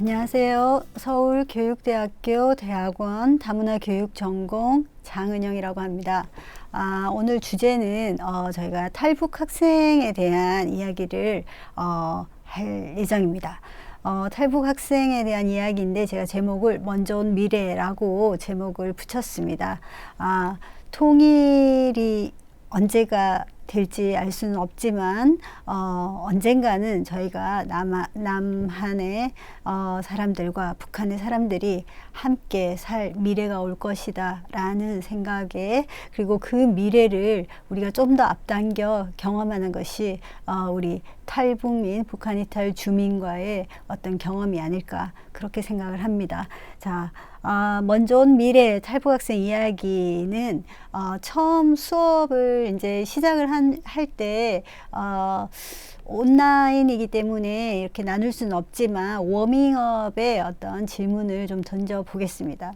안녕하세요. 서울교육대학교 대학원 다문화교육전공 장은영이라고 합니다. 오늘 주제는 저희가 탈북 학생에 대한 이야기를 할 예정입니다. 탈북 학생에 대한 이야기인데 제가 제목을 먼저 온 미래라고 제목을 붙였습니다. 통일이 언제가 될지 알 수는 없지만 언젠가는 저희가 남한의 사람들과 북한의 사람들이 함께 살 미래가 올 것이다 라는 생각에, 그리고 그 미래를 우리가 좀 더 앞당겨 경험하는 것이 우리 탈북민, 북한 이탈 주민과의 어떤 경험이 아닐까, 그렇게 생각을 합니다. 자, 먼저 온 미래 탈북 학생 이야기는 처음 수업을 이제 시작을 할 때 온라인이기 때문에 이렇게 나눌 수는 없지만 워밍업의 어떤 질문을 좀 던져 보겠습니다.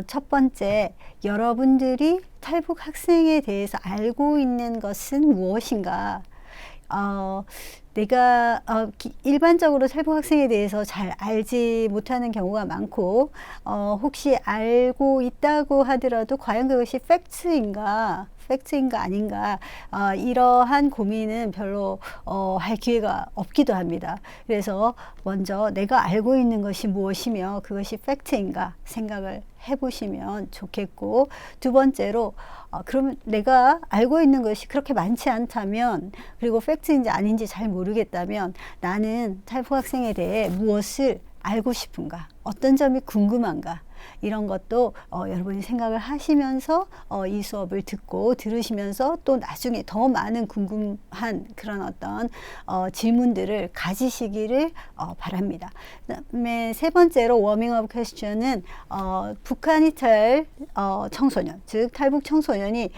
첫 번째, 여러분들이 탈북 학생에 대해서 알고 있는 것은 무엇인가? 내가 일반적으로 탈북 학생에 대해서 잘 알지 못하는 경우가 많고, 혹시 알고 있다고 하더라도 과연 그것이 팩트인가 아닌가, 이러한 고민은 별로 할 기회가 없기도 합니다. 그래서 먼저 내가 알고 있는 것이 무엇이며 그것이 팩트인가 생각을 해보시면 좋겠고, 두 번째로 그러면 내가 알고 있는 것이 그렇게 많지 않다면, 그리고 팩트인지 아닌지 잘 모르겠다면 나는 탈북 학생에 대해 무엇을 알고 싶은가, 어떤 점이 궁금한가, 이런 것도 여러분이 생각을 하시면서 이 수업을 들으시면서 또 나중에 더 많은 궁금한 그런 어떤 질문들을 가지시기를 바랍니다. 그다음에 세 번째로 워밍업 퀘스천은 북한 이탈 청소년, 즉 탈북 청소년이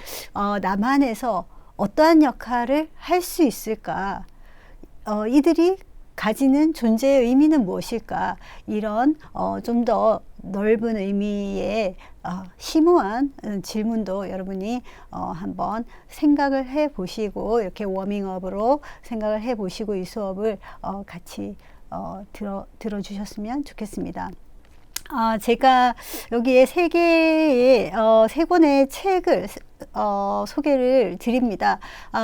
남한에서 어떠한 역할을 할 수 있을까, 이들이 가지는 존재의 의미는 무엇일까, 이런 좀 더 넓은 의미의 심오한 질문도 여러분이 한번 생각을 해 보시고, 이렇게 워밍업으로 생각을 해 보시고 이 수업을 같이 들어주셨으면 좋겠습니다. 제가 여기에 세 권의 책을 소개를 드립니다.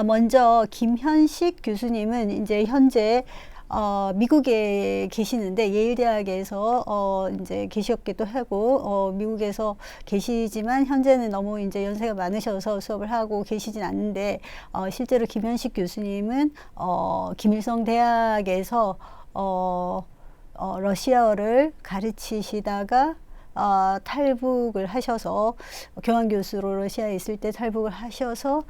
먼저 김현식 교수님은 이제 현재 미국에 계시는데, 예일대학에서 이제 계셨기도 하고, 미국에서 계시지만 현재는 너무 이제 연세가 많으셔서 수업을 하고 계시진 않는데, 실제로 김현식 교수님은 김일성 대학에서 러시아어를 가르치시다가 탈북을 하셔서, 교환교수로 러시아에 있을 때 탈북을 하셔서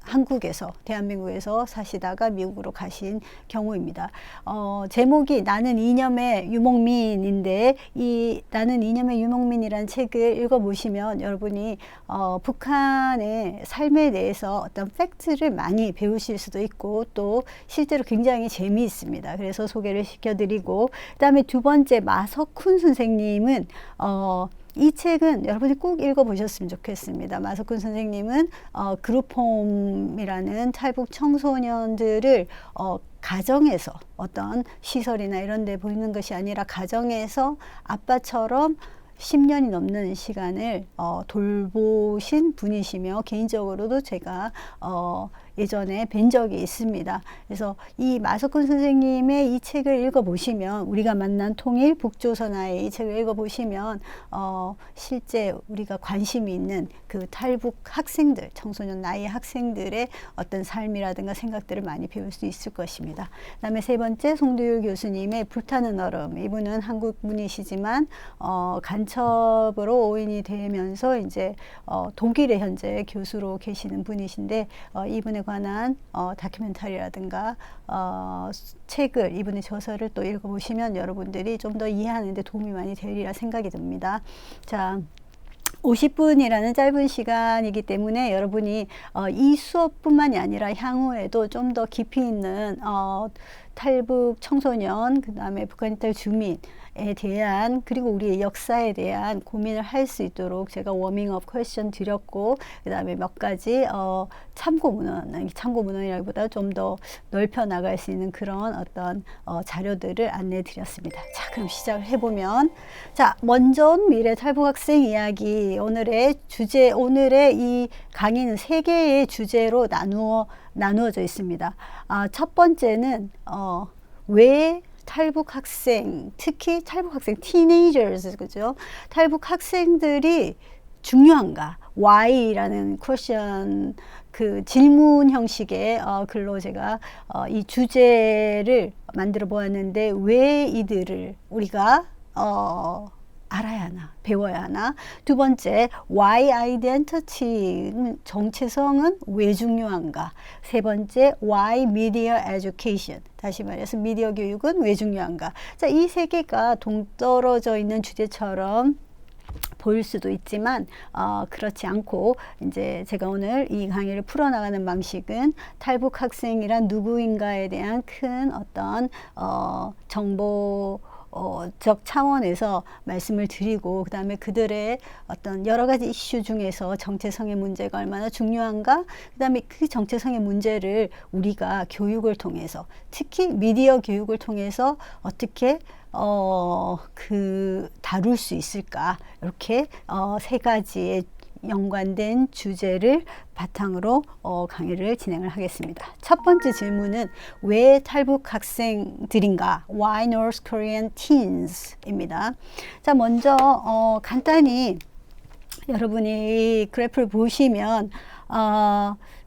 한국에서, 대한민국에서 사시다가 미국으로 가신 경우입니다. 제목이 나는 이념의 유목민인데, 이 나는 이념의 유목민이라는 책을 읽어보시면 여러분이 북한의 삶에 대해서 어떤 팩트를 많이 배우실 수도 있고, 또 실제로 굉장히 재미있습니다. 그래서 소개를 시켜드리고, 그 다음에 두 번째, 마석훈 선생님은 이 책은 여러분이 꼭 읽어보셨으면 좋겠습니다. 마석훈 선생님은 그룹홈이라는 탈북 청소년들을 가정에서, 어떤 시설이나 이런 데 보이는 것이 아니라 가정에서 아빠처럼 10년이 넘는 시간을 돌보신 분이시며, 개인적으로도 제가 예전에 뵌 적이 있습니다. 그래서 이 마석훈 선생님의 이 책을 읽어보시면, 우리가 만난 통일 북조선화의 이 책을 읽어보시면 실제 우리가 관심이 있는 그 탈북 학생들, 청소년 나이 학생들의 어떤 삶이라든가 생각들을 많이 배울 수 있을 것입니다. 그 다음에 세 번째, 송두율 교수님의 불타는 얼음. 이분은 한국 분이시지만 간첩으로 오인이 되면서 이제 독일에 현재 교수로 계시는 분이신데, 이분에 관한 다큐멘터리라든가 책을, 이분의 저서를 또 읽어보시면 여러분들이 좀 더 이해하는 데 도움이 많이 되리라 생각이 듭니다. 자, 50분이라는 짧은 시간이기 때문에 여러분이 이 수업뿐만이 아니라 향후에도 좀 더 깊이 있는 탈북 청소년, 그 다음에 북한 이탈 주민에 대한, 그리고 우리의 역사에 대한 고민을 할 수 있도록 제가 워밍업 퀘스천 드렸고, 그 다음에 몇 가지 참고 문헌이라기보다 좀 더 넓혀 나갈 수 있는 그런 어떤 자료들을 안내해 드렸습니다. 자, 그럼 시작을 해보면, 자, 먼저 온 미래 탈북 학생 이야기. 오늘의 주제, 오늘의 이 강의는 3개의 주제로 나누어져 있습니다. 첫 번째는 왜 탈북 학생, 특히 탈북 학생, teenagers, 그죠? 탈북 학생들이 중요한가? Why라는 퀘스천, 그 질문 형식의 글로 제가 이 주제를 만들어 보았는데, 왜 이들을 우리가 알아야 하나, 배워야 하나. 두 번째, why identity, 정체성은 왜 중요한가. 세 번째, why media education, 다시 말해서 미디어 교육은 왜 중요한가. 자, 이 3개가 동떨어져 있는 주제처럼 보일 수도 있지만 그렇지 않고, 이제 제가 오늘 이 강의를 풀어나가는 방식은 탈북 학생이란 누구인가에 대한 큰 어떤 정보적 차원에서 말씀을 드리고, 그 다음에 그들의 어떤 여러 가지 이슈 중에서 정체성의 문제가 얼마나 중요한가, 그 다음에 그 정체성의 문제를 우리가 교육을 통해서, 특히 미디어 교육을 통해서 어떻게 다룰 수 있을까, 이렇게 3가지의 연관된 주제를 바탕으로 강의를 진행을 하겠습니다. 첫 번째 질문은 왜 탈북 학생들인가? Why North Korean teens? 입니다. 자, 먼저 간단히 여러분이 그래프를 보시면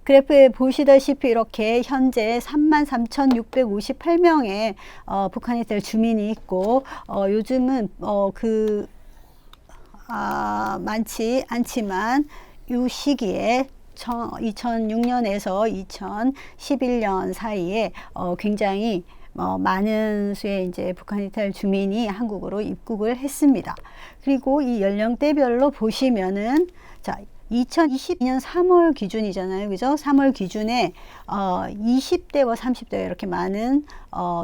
그래프에 보시다시피 이렇게 현재 33,658명의 북한 이탈 주민이 있고, 요즘은 많지 않지만 이 시기에 2006년에서 2011년 사이에 굉장히 많은 수의 이제 북한 이탈 주민이 한국으로 입국을 했습니다. 그리고 이 연령대별로 보시면은, 자, 2022년 3월 기준이잖아요. 그죠? 3월 기준에 20대와 30대가 이렇게 많은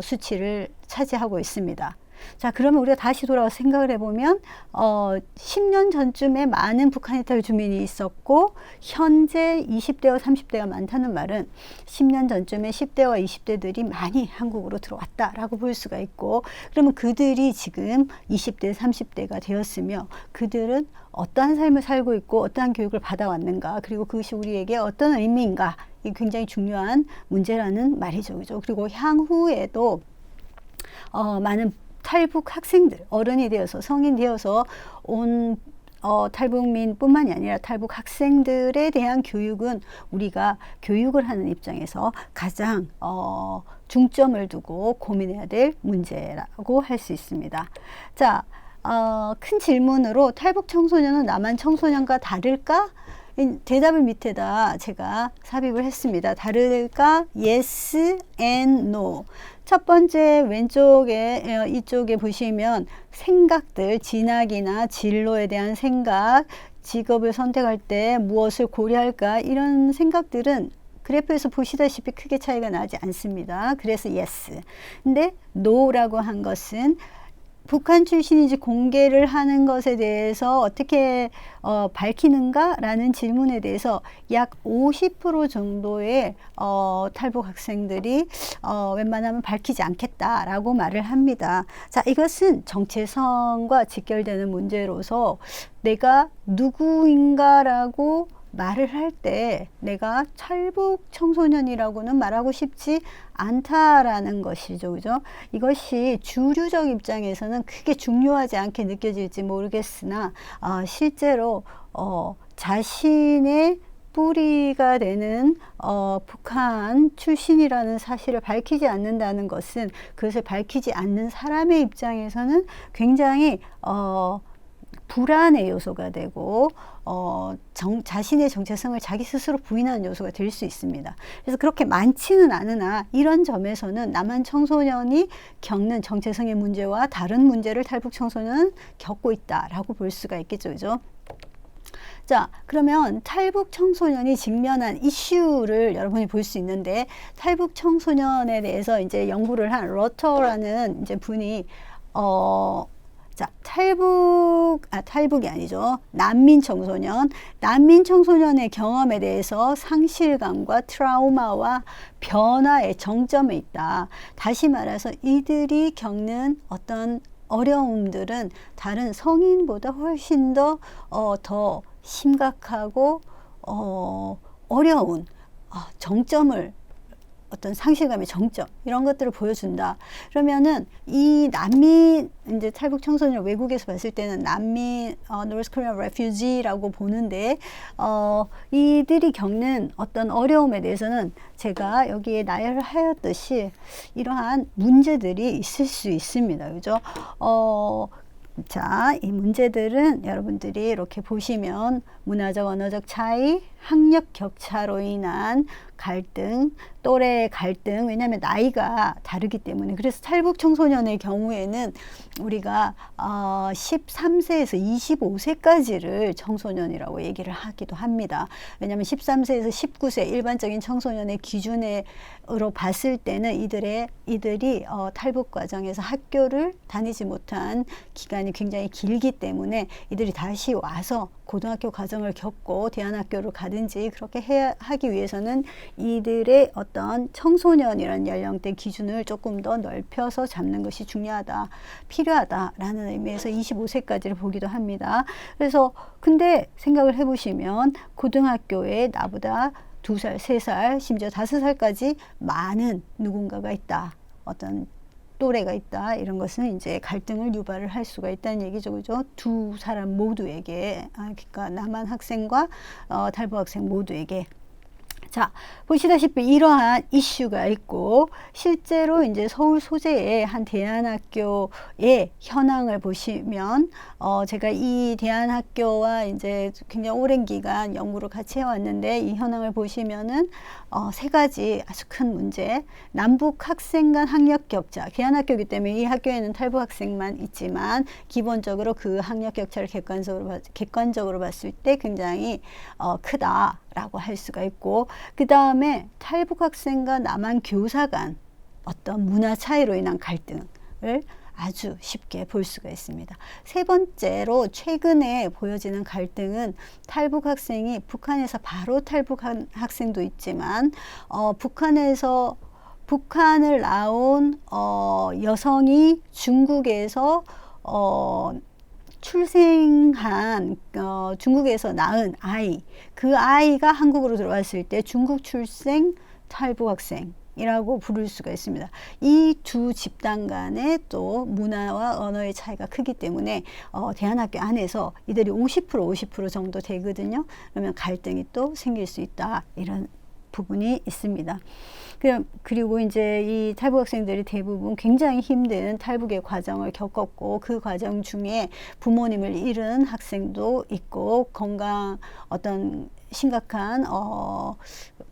수치를 차지하고 있습니다. 자, 그러면 우리가 다시 돌아와서 생각을 해보면 10년 전쯤에 많은 북한 이탈 주민이 있었고, 현재 20대와 30대가 많다는 말은 10년 전쯤에 10대와 20대들이 많이 한국으로 들어왔다라고 볼 수가 있고, 그러면 그들이 지금 20대, 30대가 되었으며, 그들은 어떠한 삶을 살고 있고 어떠한 교육을 받아왔는가, 그리고 그것이 우리에게 어떤 의미인가, 이 굉장히 중요한 문제라는 말이죠. 그죠? 그리고 향후에도 많은 탈북 학생들, 어른이 되어서 성인 되어서 온 탈북민뿐만이 아니라 탈북 학생들에 대한 교육은 우리가 교육을 하는 입장에서 가장 중점을 두고 고민해야 될 문제라고 할 수 있습니다. 자, 큰 질문으로 탈북 청소년은 남한 청소년과 다를까? 대답을 밑에다 제가 삽입을 했습니다. 다를까? Yes and no. 첫 번째 왼쪽에 이쪽에 보시면 생각들, 진학이나 진로에 대한 생각, 직업을 선택할 때 무엇을 고려할까, 이런 생각들은 그래프에서 보시다시피 크게 차이가 나지 않습니다. 그래서 yes. 근데 no라고 한 것은 북한 출신인지 공개를 하는 것에 대해서 어떻게 밝히는가? 라는 질문에 대해서 약 50% 정도의 탈북 학생들이 웬만하면 밝히지 않겠다라고 말을 합니다. 자, 이것은 정체성과 직결되는 문제로서 내가 누구인가라고 말을 할 때 내가 탈북 청소년이라고는 말하고 싶지 않다라는 것이죠. 그죠? 이것이 주류적 입장에서는 크게 중요하지 않게 느껴질지 모르겠으나 실제로 자신의 뿌리가 되는 북한 출신이라는 사실을 밝히지 않는다는 것은, 그것을 밝히지 않는 사람의 입장에서는 굉장히 불안의 요소가 되고 자신의 정체성을 자기 스스로 부인하는 요소가 될 수 있습니다. 그래서 그렇게 많지는 않으나 이런 점에서는 남한 청소년이 겪는 정체성의 문제와 다른 문제를 탈북 청소년은 겪고 있다라고 볼 수가 있겠죠. 그죠? 자, 그러면 탈북 청소년이 직면한 이슈를 여러분이 볼 수 있는데, 탈북 청소년에 대해서 이제 연구를 한 러터라는 이제 분이 자, 탈북이 아니죠. 난민 청소년의 경험에 대해서 상실감과 트라우마와 변화의 정점에 있다. 다시 말해서 이들이 겪는 어떤 어려움들은 다른 성인보다 훨씬 더 심각하고 어려운 정점을, 어떤 상실감의 정점, 이런 것들을 보여준다. 그러면은 이 난민, 이제 탈북 청소년 외국에서 봤을 때는 난민, North Korean refugee라고 보는데, 이들이 겪는 어떤 어려움에 대해서는 제가 여기에 나열을 하였듯이 이러한 문제들이 있을 수 있습니다. 그죠? 자, 이 문제들은 여러분들이 이렇게 보시면 문화적, 언어적 차이, 학력 격차로 인한 갈등, 또래 갈등, 왜냐하면 나이가 다르기 때문에. 그래서 탈북 청소년의 경우에는 우리가 13세에서 25세까지를 청소년이라고 얘기를 하기도 합니다. 왜냐하면 13세에서 19세 일반적인 청소년의 기준으로 봤을 때는 이들이 탈북 과정에서 학교를 다니지 못한 기간이 굉장히 길기 때문에 이들이 다시 와서 고등학교 과정을 겪고 대안학교를 가든지 그렇게 하기 위해서는 이들의 어떤 청소년이라는 연령대 기준을 조금 더 넓혀서 잡는 것이 중요하다, 필요하다라는 의미에서 25세까지를 보기도 합니다. 그래서 근데 생각을 해보시면 고등학교에 나보다 2살, 3살, 심지어 5살까지 많은 누군가가 있다. 어떤 또래가 있다. 이런 것은 이제 갈등을 유발을 할 수가 있다는 얘기죠. 그죠? 두 사람 모두에게, 그러니까 남한 학생과 탈북 학생 모두에게. 자, 보시다시피 이러한 이슈가 있고, 실제로 이제 서울 소재의 한 대안학교의 현황을 보시면, 제가 이 대안학교와 이제 굉장히 오랜 기간 연구를 같이 해왔는데, 이 현황을 보시면은, 3가지 아주 큰 문제. 남북 학생 간 학력 격차. 대안학교이기 때문에 이 학교에는 탈북 학생만 있지만, 기본적으로 그 학력 격차를 객관적으로 봤을 때 굉장히 크다라고 할 수가 있고, 그 다음에 탈북 학생과 남한 교사 간 어떤 문화 차이로 인한 갈등을 아주 쉽게 볼 수가 있습니다. 3번째로 최근에 보여지는 갈등은 탈북 학생이 북한에서 바로 탈북한 학생도 있지만 북한을 나온 여성이 중국에서 출생한 중국에서 낳은 아이, 그 아이가 한국으로 들어왔을 때 중국 출생 탈북 학생이라고 부를 수가 있습니다. 이 두 집단 간의 또 문화와 언어의 차이가 크기 때문에 대안학교 안에서 이들이 50% 정도 되거든요. 그러면 갈등이 또 생길 수 있다. 이런 부분이 있습니다. 그리고 이제 이 탈북 학생들이 대부분 굉장히 힘든 탈북의 과정을 겪었고, 그 과정 중에 부모님을 잃은 학생도 있고, 어떤 심각한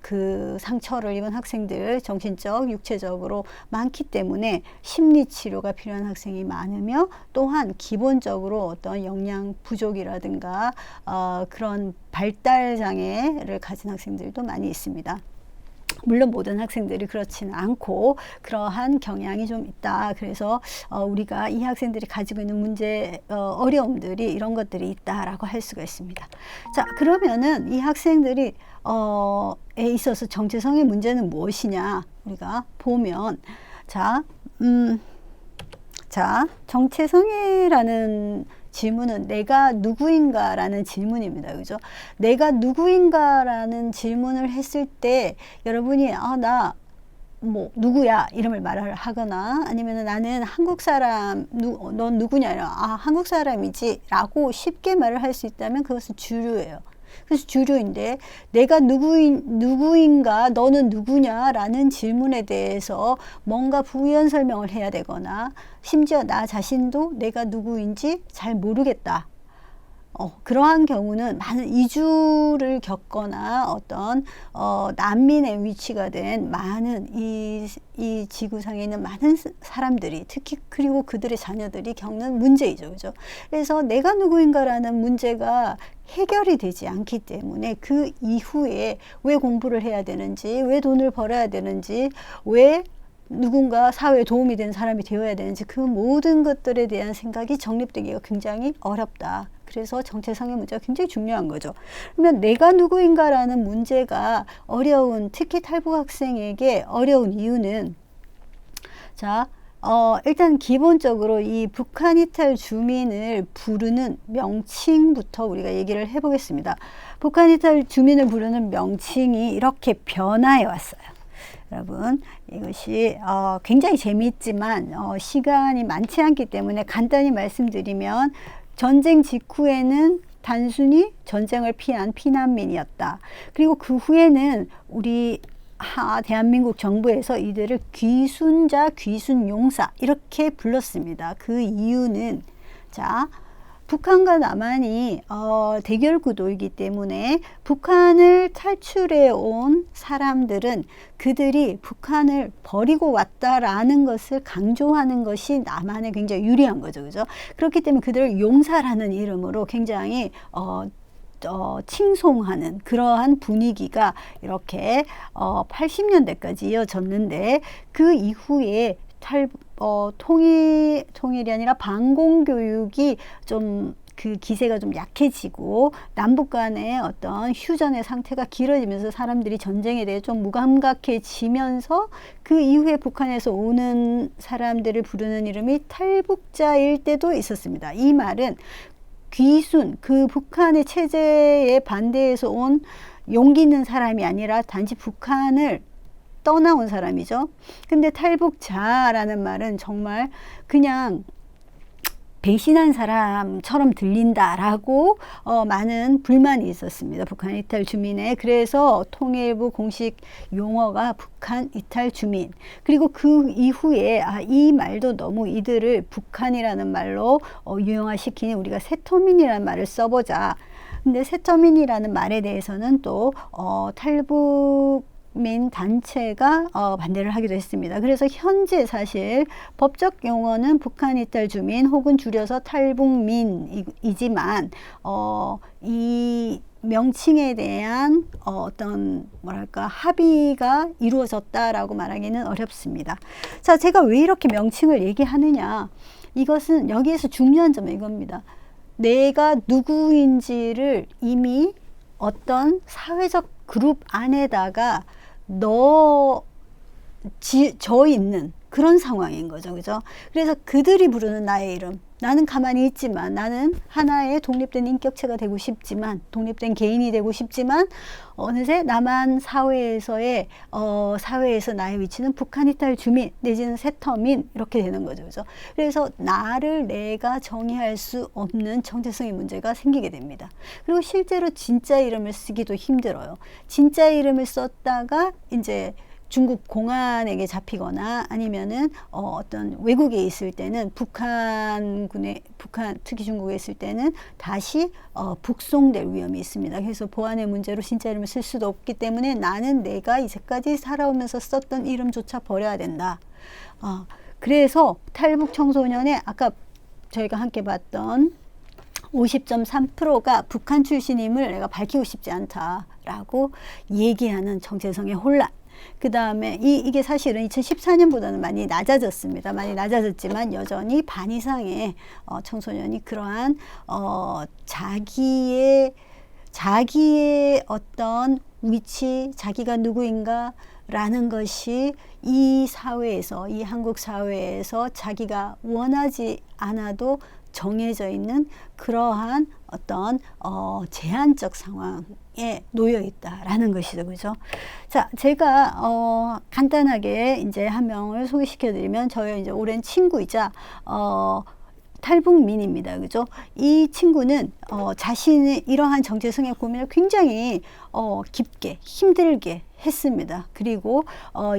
그 상처를 입은 학생들, 정신적, 육체적으로 많기 때문에 심리 치료가 필요한 학생이 많으며, 또한 기본적으로 어떤 영양 부족이라든가 그런 발달 장애를 가진 학생들도 많이 있습니다. 물론 모든 학생들이 그렇지는 않고 그러한 경향이 좀 있다. 그래서 우리가 이 학생들이 가지고 있는 문제, 어려움들이 이런 것들이 있다라고 할 수가 있습니다. 자, 그러면은 이 학생들이 에 있어서 정체성의 문제는 무엇이냐? 우리가 보면 자, 정체성이라는 질문은 내가 누구인가라는 질문입니다. 그죠? 내가 누구인가라는 질문을 했을 때 여러분이 나 누구야 이름을 말을 하거나, 아니면 나는 한국 사람, 넌 누구냐, 한국 사람이지 라고 쉽게 말을 할 수 있다면 그것은 주류예요. 그래서 주류인데, 내가 누구인가, 너는 누구냐 라는 질문에 대해서 뭔가 부연 설명을 해야 되거나, 심지어 나 자신도 내가 누구인지 잘 모르겠다, 그러한 경우는 많은 이주를 겪거나 어떤 난민의 위치가 된 많은 이 지구상에 있는 많은 사람들이, 특히 그리고 그들의 자녀들이 겪는 문제이죠. 그죠? 그래서 내가 누구인가라는 문제가 해결이 되지 않기 때문에 그 이후에 왜 공부를 해야 되는지, 왜 돈을 벌어야 되는지, 왜 누군가 사회에 도움이 되는 사람이 되어야 되는지, 그 모든 것들에 대한 생각이 정립되기가 굉장히 어렵다. 그래서 정체성의 문제가 굉장히 중요한 거죠. 그러면 내가 누구인가라는 문제가 어려운, 특히 탈북 학생에게 어려운 이유는, 자, 일단 기본적으로 이 북한 이탈 주민을 부르는 명칭부터 우리가 얘기를 해보겠습니다. 북한 이탈 주민을 부르는 명칭이 이렇게 변화해 왔어요. 여러분, 이것이 굉장히 재미있지만 시간이 많지 않기 때문에 간단히 말씀드리면, 전쟁 직후에는 단순히 전쟁을 피한 피난민이었다. 그리고 그 후에는 우리 대한민국 정부에서 이들을 귀순자, 귀순용사 이렇게 불렀습니다. 그 이유는, 자, 북한과 남한이 대결 구도이기 때문에 북한을 탈출해 온 사람들은 그들이 북한을 버리고 왔다라는 것을 강조하는 것이 남한에 굉장히 유리한 거죠. 그죠? 그렇기 때문에 그들을 용사라는 이름으로 굉장히 칭송하는 그러한 분위기가 이렇게 80년대까지 이어졌는데, 그 이후에 통일이 아니라 반공교육이 좀 그 기세가 좀 약해지고 남북 간의 어떤 휴전의 상태가 길어지면서 사람들이 전쟁에 대해 좀 무감각해지면서, 그 이후에 북한에서 오는 사람들을 부르는 이름이 탈북자일 때도 있었습니다. 이 말은 귀순, 그 북한의 체제에 반대해서 온 용기 있는 사람이 아니라 단지 북한을 떠나온 사람이죠. 근데 탈북자라는 말은 정말 그냥 배신한 사람처럼 들린다라고 많은 불만이 있었습니다. 북한 이탈 주민에. 그래서 통일부 공식 용어가 북한 이탈 주민. 그리고 그 이후에 이 말도 너무 이들을 북한이라는 말로 유형화시키니 우리가 세터민이라는 말을 써보자. 근데 세터민이라는 말에 대해서는 또 탈북 민 단체가 반대를 하기도 했습니다. 그래서 현재 사실 법적 용어는 북한 이탈 주민 혹은 줄여서 탈북민이지만 이 명칭에 대한 어떤 뭐랄까 합의가 이루어졌다라고 말하기는 어렵습니다. 자, 제가 왜 이렇게 명칭을 얘기하느냐, 이것은 여기에서 중요한 점은 이겁니다. 내가 누구인지를 이미 어떤 사회적 그룹 안에다가 져 있는 그런 상황인 거죠. 그죠? 그래서 그들이 부르는 나의 이름, 나는 가만히 있지만, 나는 하나의 독립된 인격체가 되고 싶지만, 독립된 개인이 되고 싶지만, 어느새 남한 사회에서 나의 위치는 북한 이탈 주민 내지는 세터민 이렇게 되는 거죠. 그죠? 그래서 나를 내가 정의할 수 없는 정체성의 문제가 생기게 됩니다. 그리고 실제로 진짜 이름을 쓰기도 힘들어요. 진짜 이름을 썼다가 이제 중국 공안에게 잡히거나 아니면은 어떤 외국에 있을 때는 북한 특히 중국에 있을 때는 다시 북송될 위험이 있습니다. 그래서 보안의 문제로 진짜 이름을 쓸 수도 없기 때문에 나는 내가 이제까지 살아오면서 썼던 이름조차 버려야 된다. 그래서 탈북 청소년의 아까 저희가 함께 봤던 50.3%가 북한 출신임을 내가 밝히고 싶지 않다라고 얘기하는 정체성의 혼란. 그 다음에 이게 사실은 2014년보다는 많이 낮아졌습니다. 많이 낮아졌지만 여전히 반 이상의 청소년이 그러한 자기의 어떤 위치, 자기가 누구인가 라는 것이 이 사회에서, 이 한국 사회에서 자기가 원하지 않아도 정해져 있는 그러한 어떤 제한적 상황에 놓여 있다라는 것이죠. 그죠? 자, 제가 간단하게 이제 한 명을 소개시켜 드리면, 저의 이제 오랜 친구이자 탈북민입니다. 그죠? 이 친구는 자신의 이러한 정체성의 고민을 굉장히 깊게 힘들게 했습니다. 그리고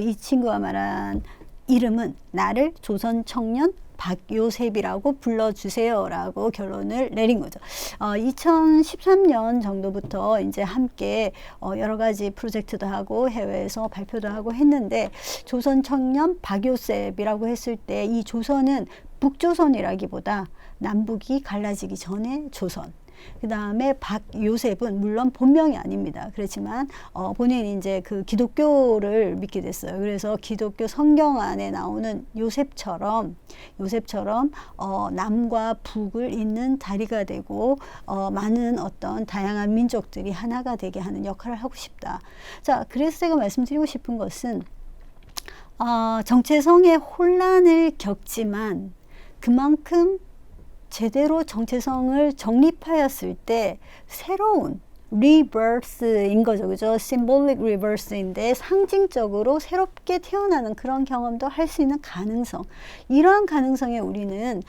이 친구가 말한 이름은 나를 조선 청년 박요셉이라고 불러주세요라고 결론을 내린 거죠. 2013년 정도부터 이제 함께 여러 가지 프로젝트도 하고 해외에서 발표도 하고 했는데, 조선 청년 박요셉이라고 했을 때 이 조선은 북조선이라기보다 남북이 갈라지기 전에 조선. 그 다음에 박요셉은 물론 본명이 아닙니다. 그렇지만 본인이 이제 그 기독교를 믿게 됐어요. 그래서 기독교 성경 안에 나오는 요셉처럼 남과 북을 잇는 다리가 되고 많은 어떤 다양한 민족들이 하나가 되게 하는 역할을 하고 싶다. 자, 그래서 제가 말씀드리고 싶은 것은 정체성의 혼란을 겪지만 그만큼 제대로 정체성을 정립하였을 때 새로운 리버스인 거죠. 그죠? symbolic reverse인데 상징적으로 새롭게 태어나는 그런 경험도 할 수 있는 가능성. 이러한 가능성에 우리는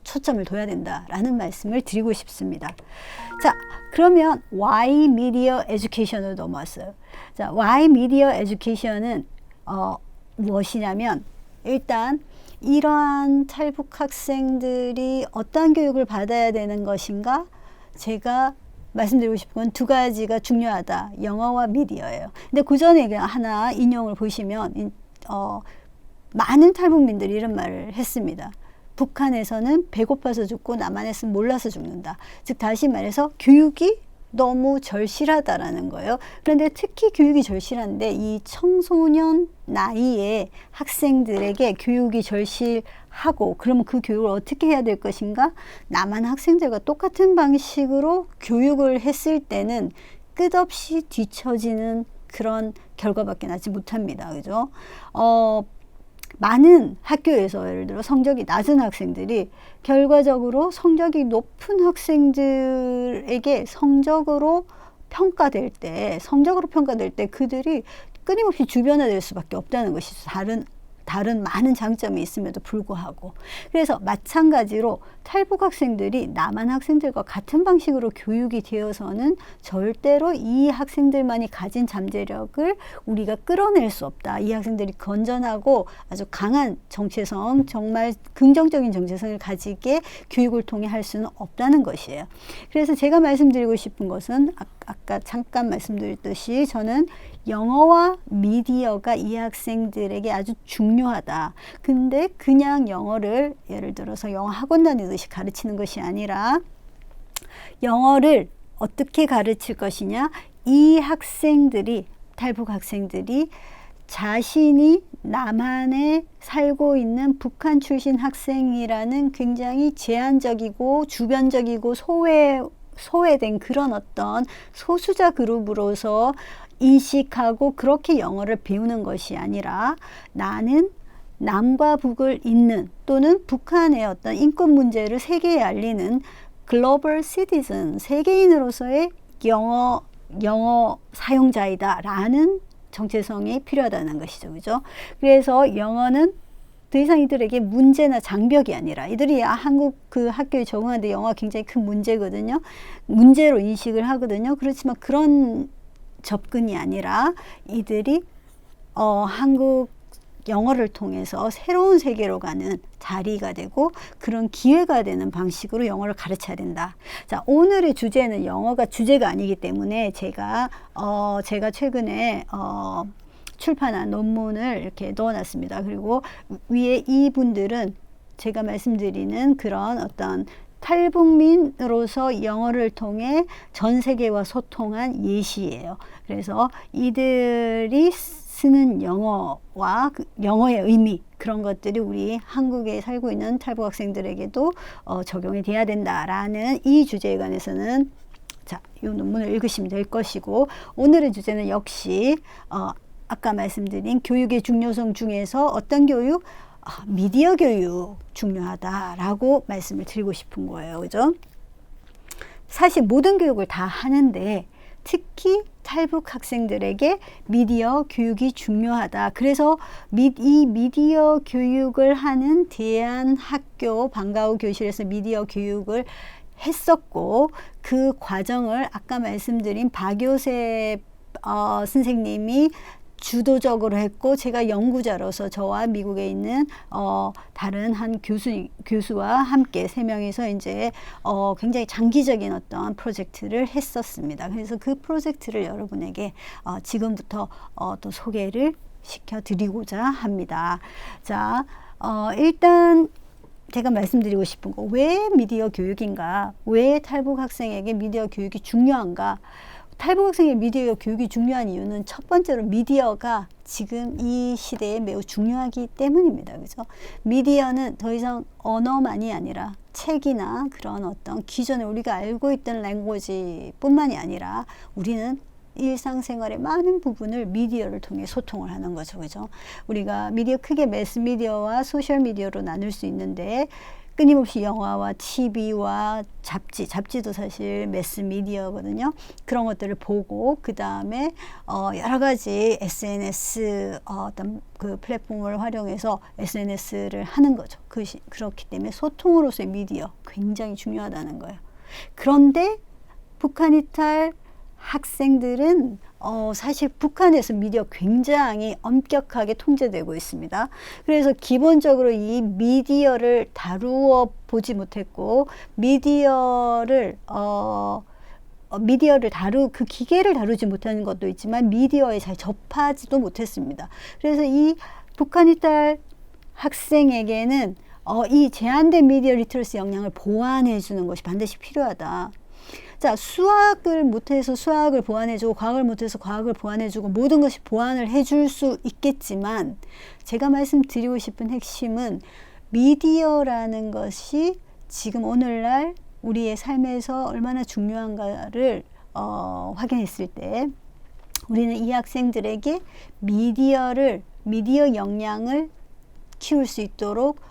초점을 둬야 된다라는 말씀을 드리고 싶습니다. 자, 그러면 Why Media Education으로 넘어왔어요. 자, Why Media Education은 무엇이냐면, 일단 이러한 탈북 학생들이 어떤 교육을 받아야 되는 것인가? 제가 말씀드리고 싶은 건 두 가지가 중요하다. 영어와 미디어예요. 근데 그 전에 하나 인용을 보시면 많은 탈북민들이 이런 말을 했습니다. 북한에서는 배고파서 죽고 남한에서는 몰라서 죽는다. 즉 다시 말해서 교육이 너무 절실하다라는 거예요. 그런데 특히 교육이 절실한데 이 청소년 나이에 학생들에게 교육이 절실하고, 그러면 그 교육을 어떻게 해야 될 것인가? 남한 학생들과 똑같은 방식으로 교육을 했을 때는 끝없이 뒤처지는 그런 결과밖에 나지 못합니다. 그죠? 많은 학교에서 예를 들어 성적이 낮은 학생들이 결과적으로 성적이 높은 학생들에게 성적으로 평가될 때 그들이 끊임없이 주변화될 수밖에 없다는 것이죠. 다른 많은 장점이 있음에도 불구하고. 그래서 마찬가지로 탈북 학생들이 남한 학생들과 같은 방식으로 교육이 되어서는 절대로 이 학생들만이 가진 잠재력을 우리가 끌어낼 수 없다. 이 학생들이 건전하고 아주 강한 정체성, 정말 긍정적인 정체성을 가지게 교육을 통해 할 수는 없다는 것이에요. 그래서 제가 말씀드리고 싶은 것은 아까 잠깐 말씀드렸듯이 저는 영어와 미디어가 이 학생들에게 아주 중요하다. 근데 그냥 영어를 예를 들어서 영어 학원 다니듯이 가르치는 것이 아니라, 영어를 어떻게 가르칠 것이냐? 이 학생들이, 탈북 학생들이 자신이 남한에 살고 있는 북한 출신 학생이라는 굉장히 제한적이고 주변적이고 소외된 그런 어떤 소수자 그룹으로서 인식하고 그렇게 영어를 배우는 것이 아니라, 나는 남과 북을 잇는, 또는 북한의 어떤 인권 문제를 세계에 알리는 글로벌 시티즌, 세계인으로서의 영어 사용자이다 라는 정체성이 필요하다는 것이죠. 그죠? 그래서 영어는 더 이상 이들에게 문제나 장벽이 아니라, 이들이 한국 그 학교에 적응하는데 영어가 굉장히 큰 문제거든요. 문제로 인식을 하거든요. 그렇지만 그런 접근이 아니라 이들이 한국 영어를 통해서 새로운 세계로 가는 자리가 되고 그런 기회가 되는 방식으로 영어를 가르쳐야 된다. 자, 오늘의 주제는 영어가 주제가 아니기 때문에 제가 최근에 출판한 논문을 이렇게 넣어놨습니다. 그리고 위에 이분들은 제가 말씀드리는 그런 어떤 탈북민으로서 영어를 통해 전 세계와 소통한 예시예요. 그래서 이들이 쓰는 영어와 영어의 의미, 그런 것들이 우리 한국에 살고 있는 탈북 학생들에게도 적용이 돼야 된다라는 이 주제에 관해서는 자, 이 논문을 읽으시면 될 것이고, 오늘의 주제는 역시 아까 말씀드린 교육의 중요성 중에서 어떤 교육? 미디어 교육 중요하다라고 말씀을 드리고 싶은 거예요. 그죠? 사실 모든 교육을 다 하는데 특히 탈북 학생들에게 미디어 교육이 중요하다. 그래서 이 미디어 교육을 하는 대한학교 방과후 교실에서 미디어 교육을 했었고, 그 과정을 아까 말씀드린 박요셉 선생님이 주도적으로 했고, 제가 연구자로서 저와 미국에 있는 다른 한 교수와 함께 세 명이서 이제 굉장히 장기적인 어떤 프로젝트를 했었습니다. 그래서 그 프로젝트를 여러분에게 지금부터 또 소개를 시켜드리고자 합니다. 자, 일단 제가 말씀드리고 싶은 거, 왜 미디어 교육인가? 왜 탈북 학생에게 미디어 교육이 중요한가? 탈북 학생의 미디어 교육이 중요한 이유는 첫 번째로 미디어가 지금 이 시대에 매우 중요하기 때문입니다. 그죠? 미디어는 더 이상 언어만이 아니라 책이나 그런 어떤 기존에 우리가 알고 있던 랭귀지 뿐만이 아니라 우리는 일상생활의 많은 부분을 미디어를 통해 소통을 하는 거죠. 그죠? 우리가 미디어 크게 매스미디어와 소셜미디어로 나눌 수 있는데, 끊임없이 영화와 TV와 잡지도 사실 매스미디어거든요. 그런 것들을 보고 그 다음에 여러 가지 SNS 어떤 그 플랫폼을 활용해서 SNS를 하는 거죠. 그렇기 때문에 소통으로서의 미디어 굉장히 중요하다는 거예요. 그런데 북한 이탈 학생들은 사실 북한에서 미디어 굉장히 엄격하게 통제되고 있습니다. 그래서 기본적으로 이 미디어를 다루어 보지 못했고, 미디어를 그 기계를 다루지 못하는 것도 있지만 미디어에 잘 접하지도 못했습니다. 그래서 이 북한 이탈 학생에게는 이 제한된 미디어 리터러시 역량을 보완해 주는 것이 반드시 필요하다. 자, 수학을 못해서 수학을 보완해주고, 과학을 못해서 과학을 보완해주고, 모든 것이 보완을 해줄 수 있겠지만, 제가 말씀드리고 싶은 핵심은 미디어라는 것이 지금 오늘날 우리의 삶에서 얼마나 중요한가를 확인했을 때, 우리는 이 학생들에게 미디어 역량을 키울 수 있도록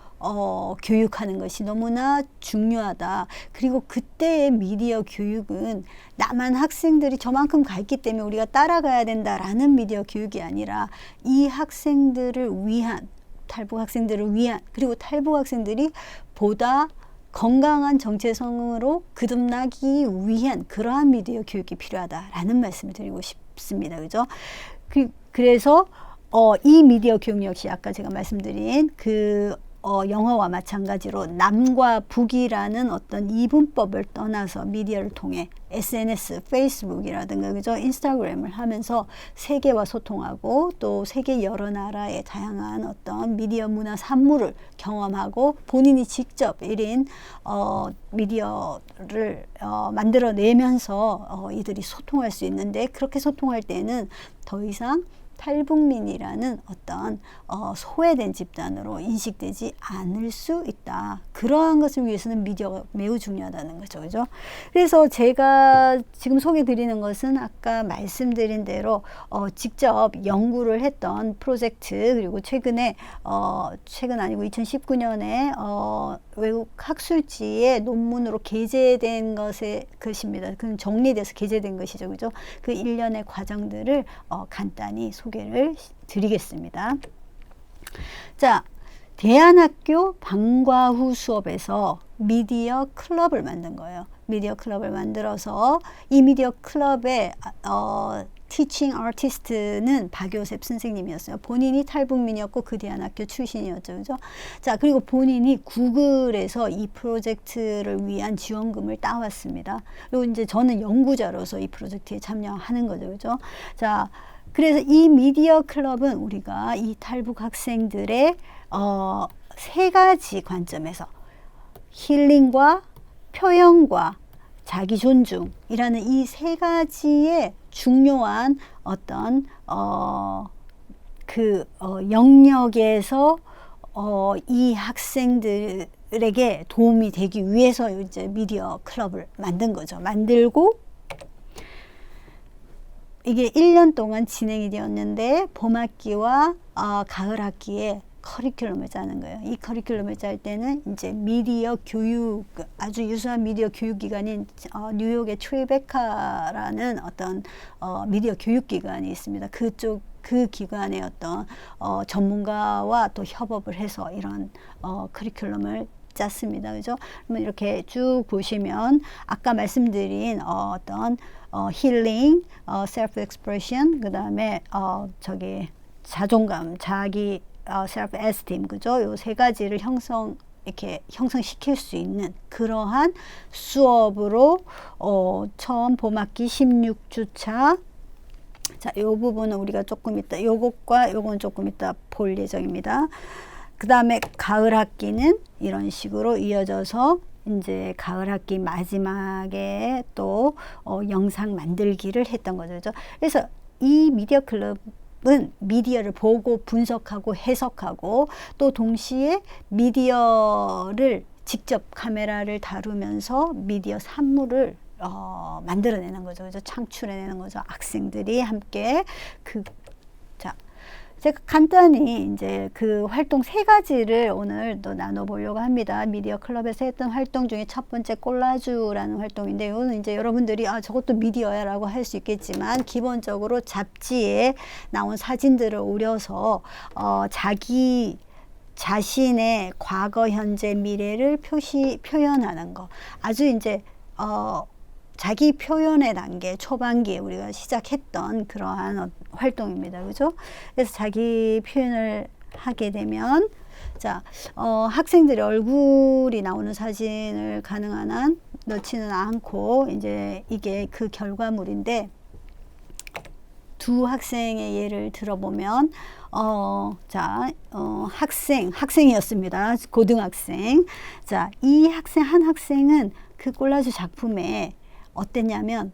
교육하는 것이 너무나 중요하다. 그리고 그때의 미디어 교육은 나만 학생들이 저만큼 가 있기 때문에 우리가 따라가야 된다라는 미디어 교육이 아니라 이 학생들을 위한, 탈북 학생들을 위한, 그리고 탈북 학생들이 보다 건강한 정체성으로 거듭나기 위한 그러한 미디어 교육이 필요하다라는 말씀을 드리고 싶습니다. 그죠? 그래서 이 미디어 교육 역시 아까 제가 말씀드린 영어와 마찬가지로 남과 북이라는 어떤 이분법을 떠나서 미디어를 통해 SNS, 페이스북이라든가 그죠? 인스타그램을 하면서 세계와 소통하고, 또 세계 여러 나라의 다양한 어떤 미디어 문화 산물을 경험하고 본인이 직접 1인 미디어를 만들어내면서 이들이 소통할 수 있는데, 그렇게 소통할 때는 더 이상 탈북민이라는 어떤 소외된 집단으로 인식되지 않을 수 있다. 그러한 것을 위해서는 미디어가 매우 중요하다는 거죠. 그죠? 그래서 제가 지금 소개 드리는 것은 아까 말씀드린 대로 직접 연구를 했던 프로젝트, 그리고 최근 아니고 2019년에 외국 학술지의 논문으로 게재된 것입니다. 그건 정리돼서 게재된 것이죠. 그죠? 그 일련의 과정들을 간단히 소개를 드리겠습니다. 자, 대안학교 방과 후 수업에서 미디어 클럽을 만든 거예요. 미디어 클럽을 만들어서 이 미디어 클럽의 티칭 아티스트는 박요셉 선생님이었어요. 본인이 탈북민이었고 그 대안학교 출신이었죠. 그죠? 자, 그리고 본인이 구글에서 이 프로젝트를 위한 지원금을 따왔습니다. 그리고 이제 저는 연구자로서 이 프로젝트에 참여하는 거죠. 그죠? 자, 그래서 이 미디어 클럽은 우리가 이 탈북 학생들의 세 가지 관점에서 힐링과 표현과 자기 존중이라는 이 세 가지의 중요한 어떤 영역에서 이 학생들에게 도움이 되기 위해서 이제 미디어 클럽을 만든 거죠. 만들고 이게 1년 동안 진행이 되었는데, 봄학기와 가을 학기에 커리큘럼을 짜는 거예요. 이 커리큘럼을 짤 때는 이제 미디어 교육, 아주 유수한 미디어 교육 기관인 뉴욕의 트리베카라는 어떤 미디어 교육 기관이 있습니다. 그 기관의 어떤 전문가와 또 협업을 해서 이런 커리큘럼을 짰습니다. 그죠? 그러면 이렇게 쭉 보시면 아까 말씀드린 어떤 힐링, 셀프 익스프레션, 그 다음에 저기 자존감, 자기 셀프 에스팀, 그죠? 요 세 가지를 이렇게 형성시킬 수 있는 그러한 수업으로 처음 봄학기 16주차. 자, 요 부분은 우리가 조금 이따 요것과 요건 조금 이따 볼 예정입니다. 그 다음에 가을 학기는 이런 식으로 이어져서 이제 가을 학기 마지막에 또 영상 만들기를 했던 거죠. 그죠? 그래서 이 미디어 클럽은 미디어를 보고 분석하고 해석하고 또 동시에 미디어를 직접 카메라를 다루면서 미디어 산물을 만들어내는 거죠. 그죠? 창출해내는 거죠. 학생들이 함께 제가 간단히 이제 그 활동 세 가지를 오늘 또 나눠보려고 합니다. 미디어 클럽에서 했던 활동 중에 첫 번째 콜라주라는 활동인데, 이거는 이제 여러분들이 저것도 미디어야 라고 할 수 있겠지만, 기본적으로 잡지에 나온 사진들을 오려서 자기 자신의 과거, 현재, 미래를 표현하는 거. 아주 이제 자기 표현의 단계 초반기에 우리가 시작했던 그러한 활동입니다. 그죠? 그래서 자기 표현을 하게 되면 자, 학생들의 얼굴이 나오는 사진을 가능한 한 넣지는 않고 이제 이게 그 결과물인데, 두 학생의 예를 들어보면 학생이었습니다. 고등학생. 자, 이 한 학생은 그 콜라주 작품에 어땠냐면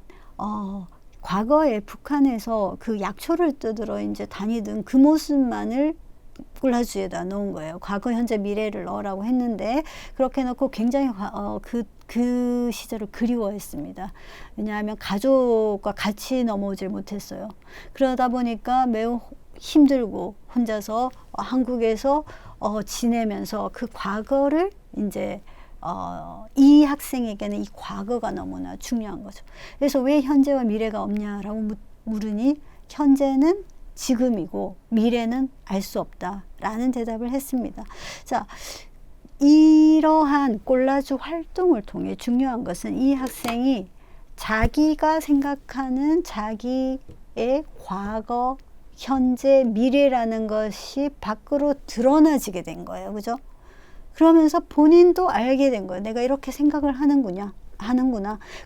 과거에 북한에서 그 약초를 뜯으러 이제 다니던 그 모습만을 콜라주에다 넣은 거예요. 과거, 현재, 미래를 넣으라고 했는데 그렇게 넣고 굉장히 그 시절을 그리워했습니다. 왜냐하면 가족과 같이 넘어오질 못했어요. 그러다 보니까 매우 힘들고 혼자서 한국에서 지내면서 그 과거를 이제 이 학생에게는 이 과거가 너무나 중요한 거죠. 그래서 왜 현재와 미래가 없냐라고 물으니 현재는 지금이고 미래는 알 수 없다라는 대답을 했습니다. 자, 이러한 콜라주 활동을 통해 중요한 것은 이 학생이 자기가 생각하는 자기의 과거, 현재, 미래라는 것이 밖으로 드러나지게 된 거예요. 그죠? 그러면서 본인도 알게 된 거예요. 내가 이렇게 생각을 하는구나.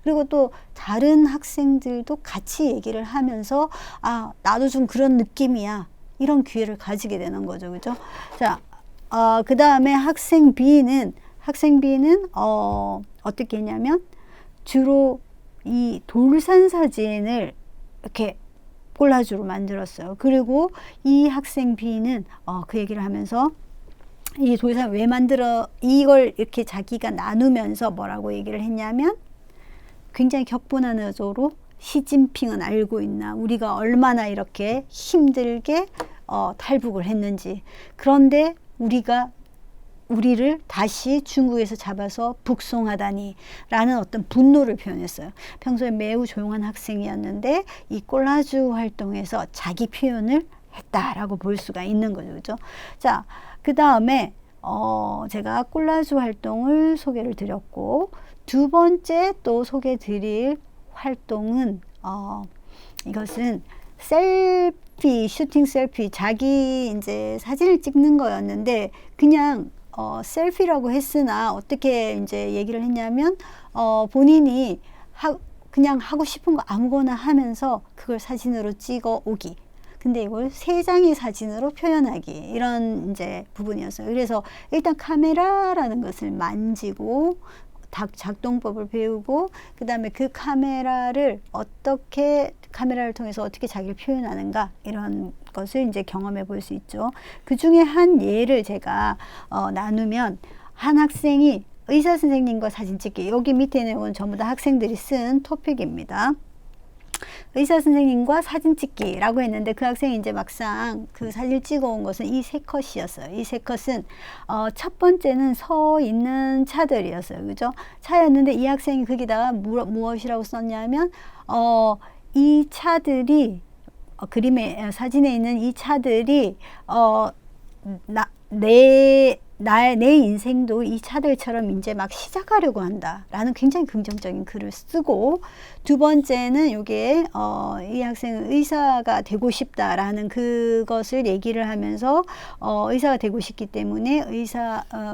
그리고 또 다른 학생들도 같이 얘기를 하면서 나도 좀 그런 느낌이야. 이런 기회를 가지게 되는 거죠. 그죠? 자, 그 다음에 학생 B는 어떻게 했냐면 주로 이 돌산 사진을 이렇게 콜라주로 만들었어요. 그리고 이 학생 B는 그 얘기를 하면서 이 돌산 왜 만들어, 이걸 이렇게 자기가 나누면서 뭐라고 얘기를 했냐면, 굉장히 격분하는저로 시진핑은 알고 있나, 우리가 얼마나 이렇게 힘들게 탈북을 했는지, 그런데 우리를 다시 중국에서 잡아서 북송하다니 라는 어떤 분노를 표현했어요. 평소에 매우 조용한 학생이었는데 이 콜라주 활동에서 자기 표현을 했다라고 볼 수가 있는 거죠. 그죠? 자, 그 다음에 제가 콜라주 활동을 소개를 드렸고, 두 번째 또 소개 드릴 활동은 이것은 슈팅 셀피, 자기 이제 사진을 찍는 거였는데, 그냥 셀피라고 했으나 어떻게 이제 얘기를 했냐면 본인이 그냥 하고 싶은 거 아무거나 하면서 그걸 사진으로 찍어 오기. 근데 이걸 3장의 사진으로 표현하기, 이런 이제 부분이었어요. 그래서 일단 카메라라는 것을 만지고 작동법을 배우고, 그 다음에 그 카메라를 통해서 어떻게 자기를 표현하는가, 이런 것을 이제 경험해 볼 수 있죠. 그 중에 한 예를 제가 나누면, 한 학생이 의사 선생님과 사진 찍기, 여기 밑에 내용은 전부 다 학생들이 쓴 토픽입니다. 의사 선생님과 사진 찍기라고 했는데, 그 학생이 이제 막상 그 사진을 찍어 온 것은 이 3컷이었어요. 이 3컷은 첫 번째는 서 있는 차들이었어요. 그죠? 차였는데 이 학생이 거기다가 무엇이라고 썼냐면 이 차들이 사진에 있는 이 차들이 내 인생도 이 차들처럼 이제 막 시작하려고 한다라는 굉장히 긍정적인 글을 쓰고, 두 번째는 이게 이 학생은 의사가 되고 싶다라는 그것을 얘기를 하면서 의사가 되고 싶기 때문에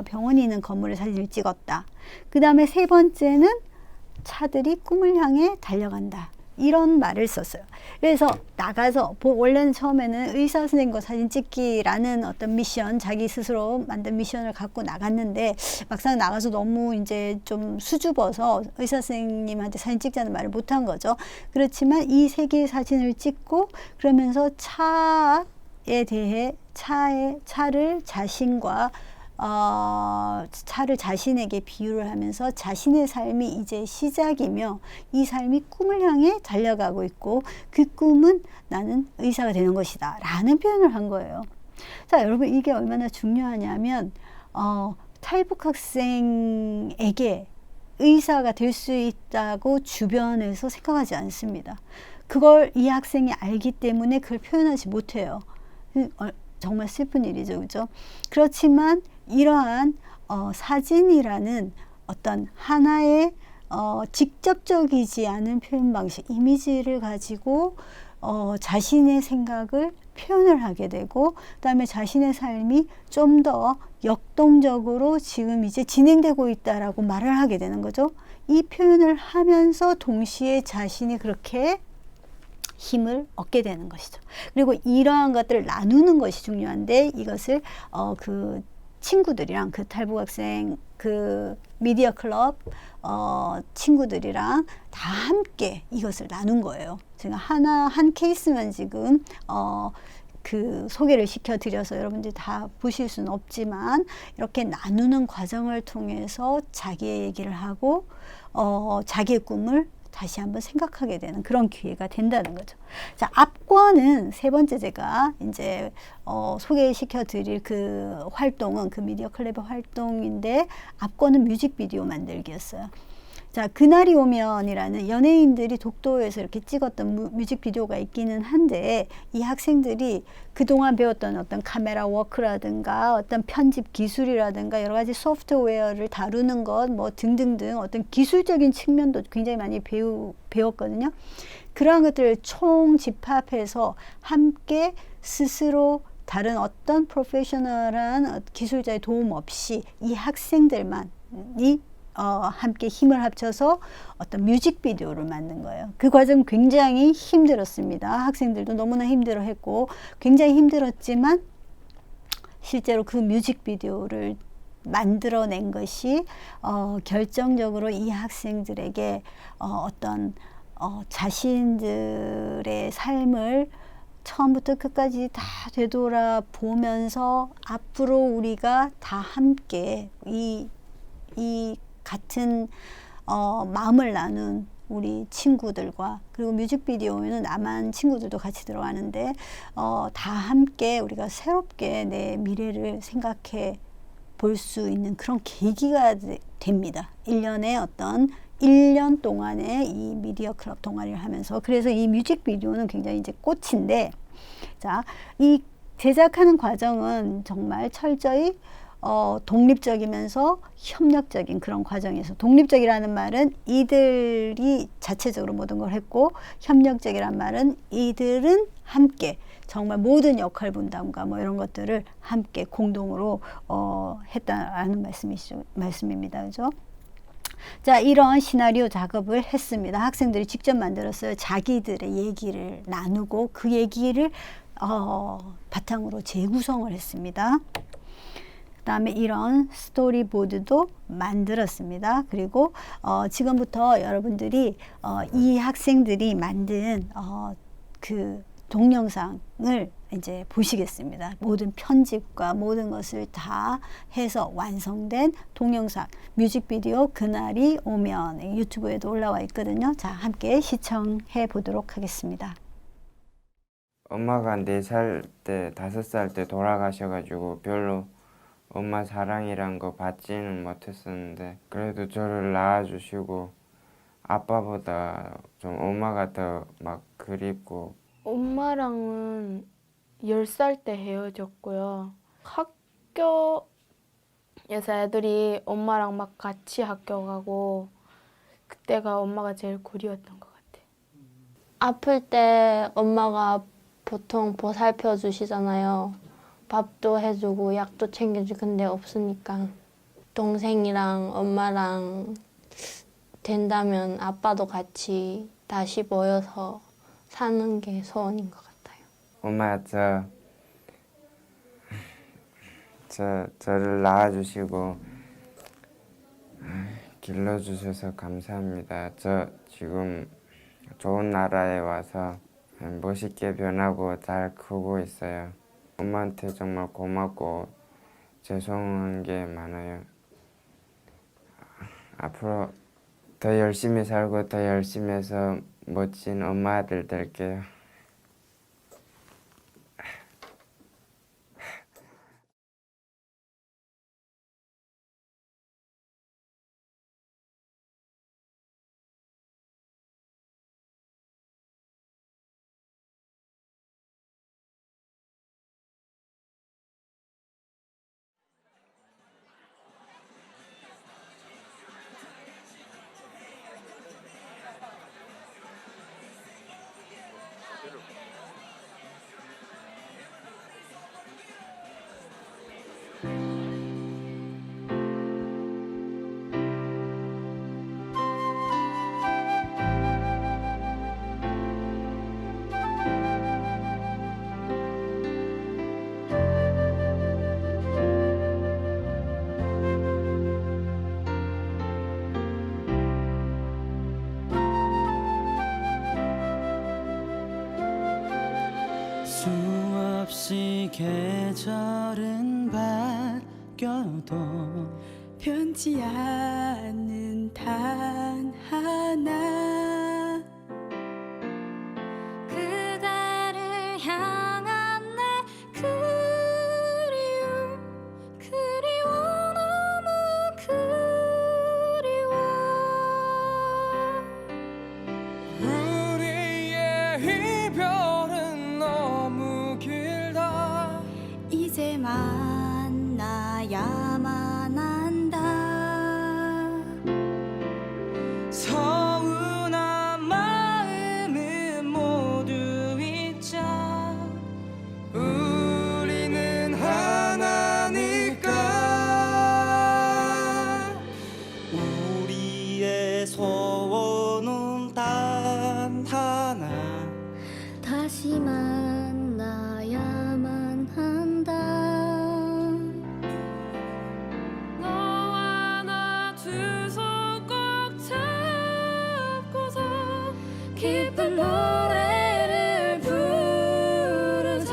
병원이 있는 건물의 사진을 찍었다. 그 다음에 세 번째는 차들이 꿈을 향해 달려간다. 이런 말을 썼어요. 그래서 나가서 원래는 처음에는 의사 선생님과 사진 찍기라는 어떤 미션, 자기 스스로 만든 미션을 갖고 나갔는데 막상 나가서 너무 이제 좀 수줍어서 의사 선생님한테 사진 찍자는 말을 못한 거죠. 그렇지만 이 세 개의 사진을 찍고 그러면서 차에 대해 차를 자신과 차를 자신에게 비유를 하면서 자신의 삶이 이제 시작이며 이 삶이 꿈을 향해 달려가고 있고 그 꿈은 나는 의사가 되는 것이다 라는 표현을 한 거예요. 자, 여러분, 이게 얼마나 중요하냐면 탈북 학생에게 의사가 될 수 있다고 주변에서 생각하지 않습니다. 그걸 이 학생이 알기 때문에 그걸 표현하지 못해요. 정말 슬픈 일이죠, 그죠? 그렇지만 이러한 사진이라는 어떤 하나의 직접적이지 않은 표현 방식, 이미지를 가지고 자신의 생각을 표현을 하게 되고, 그다음에 자신의 삶이 좀 더 역동적으로 지금 이제 진행되고 있다라고 말을 하게 되는 거죠. 이 표현을 하면서 동시에 자신이 그렇게 힘을 얻게 되는 것이죠. 그리고 이러한 것들을 나누는 것이 중요한데, 이것을 그 친구들이랑, 그 탈북 학생 그 미디어 클럽 친구들이랑 다 함께 이것을 나눈 거예요. 제가 한 케이스만 지금 그 소개를 시켜드려서 여러분들이 다 보실 수는 없지만, 이렇게 나누는 과정을 통해서 자기의 얘기를 하고 자기의 꿈을 다시 한번 생각하게 되는 그런 기회가 된다는 거죠. 자, 앞권은 세 번째 제가 이제 소개시켜 드릴 그 활동은 그 미디어 클럽의 활동인데, 앞권은 뮤직비디오 만들기였어요. 자, 그날이 오면이라는 연예인들이 독도에서 이렇게 찍었던 뮤직비디오가 있기는 한데, 이 학생들이 그동안 배웠던 어떤 카메라 워크라든가 어떤 편집 기술이라든가 여러 가지 소프트웨어를 다루는 것 뭐 등등등 어떤 기술적인 측면도 굉장히 많이 배웠거든요. 그러한 것들을 총 집합해서 함께 스스로 다른 어떤 프로페셔널한 기술자의 도움 없이 이 학생들만이 함께 힘을 합쳐서 어떤 뮤직비디오를 만든 거예요. 그 과정 굉장히 힘들었습니다. 학생들도 너무나 힘들어했고 굉장히 힘들었지만, 실제로 그 뮤직비디오를 만들어낸 것이 결정적으로 이 학생들에게 어떤 자신들의 삶을 처음부터 끝까지 다 되돌아보면서 앞으로 우리가 다 함께 이 같은 마음을 나눈 우리 친구들과, 그리고 뮤직비디오에는 남한 친구들도 같이 들어가는데 다 함께 우리가 새롭게 내 미래를 생각해 볼 수 있는 그런 계기가 됩니다. 1년 동안의 이 미디어 클럽 동아리를 하면서. 그래서 이 뮤직비디오는 굉장히 이제 꽃인데, 자, 이 제작하는 과정은 정말 철저히 독립적이면서 협력적인 그런 과정에서, 독립적이라는 말은 이들이 자체적으로 모든 걸 했고, 협력적이란 말은 이들은 함께 정말 모든 역할 분담과 뭐 이런 것들을 함께 공동으로 했다라는 말씀입니다. 그죠? 자, 이런 시나리오 작업을 했습니다. 학생들이 직접 만들었어요. 자기들의 얘기를 나누고 그 얘기를 바탕으로 재구성을 했습니다. 그 다음에 이런 스토리보드도 만들었습니다. 그리고 지금부터 여러분들이 이 학생들이 만든 그 동영상을 이제 보시겠습니다. 모든 편집과 모든 것을 다 해서 완성된 동영상, 뮤직비디오 그날이 오면 유튜브에도 올라와 있거든요. 자, 함께 시청해 보도록 하겠습니다. 엄마가 4살 때, 5살 때 돌아가셔가지고 별로 엄마 사랑이란 거 받지는 못했었는데, 그래도 저를 낳아주시고 아빠보다 좀 엄마가 더 막 그립고. 엄마랑은 10살 때 헤어졌고요. 학교 그래서 애들이 엄마랑 막 같이 학교 가고 그때가 엄마가 제일 그리웠던 것 같아. 아플 때 엄마가 보통 보살펴 주시잖아요. 밥도 해주고 약도 챙겨주고 근데 없으니까 동생이랑 엄마랑 된다면 아빠도 같이 다시 모여서 사는 게 소원인 것 같아요. 엄마 저를 낳아주시고 길러주셔서 감사합니다. 저 지금 좋은 나라에 와서 멋있게 변하고 잘 크고 있어요. 엄마한테 정말 고맙고 죄송한 게 많아요. 앞으로 더 열심히 살고 더 열심히 해서 멋진 엄마 아들 될게요. 수없이 계절은 바뀌어도 변치 않는 단 하나 그대를 향한 내 그리워 너무 그리워 우리의 이별은 너무 길다 이제 만나야만 한다 서운한 마음은 모두 잊자 우리는 하나니까 우리의 소원은 단 하나 다시 만나야만 한다 너와 나 두 손 꼭 잡고서 깊은 노래를 부르자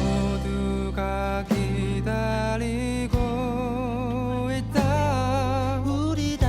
모두가 기다리고 있다 우리 다